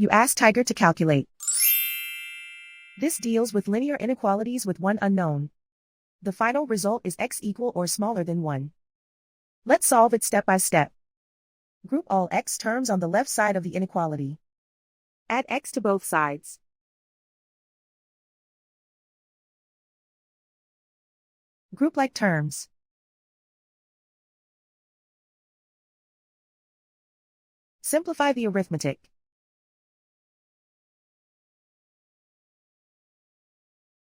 You ask Tiger to calculate. This deals with linear inequalities with one unknown. The final result is x equal or smaller than 1. Let's solve it step by step. Group all x terms on the left side of the inequality. Add x to both sides. Group like terms. Simplify the arithmetic.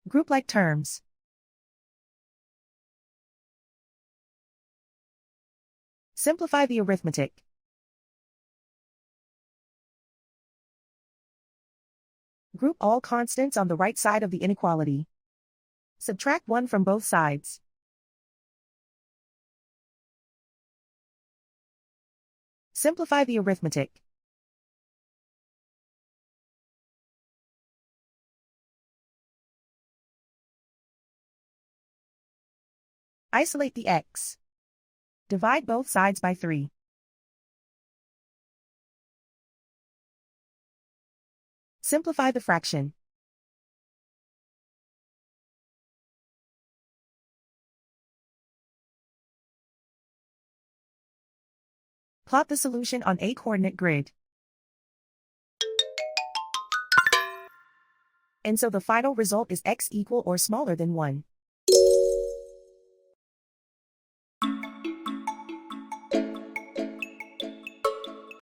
Group like terms. Simplify the arithmetic. Group all constants on the right side of the inequality. Subtract 1 from both sides. Simplify the arithmetic. Isolate the x. Divide both sides by 3. Simplify the fraction. Plot the solution on a coordinate grid. And so the final result is x equal or smaller than 1.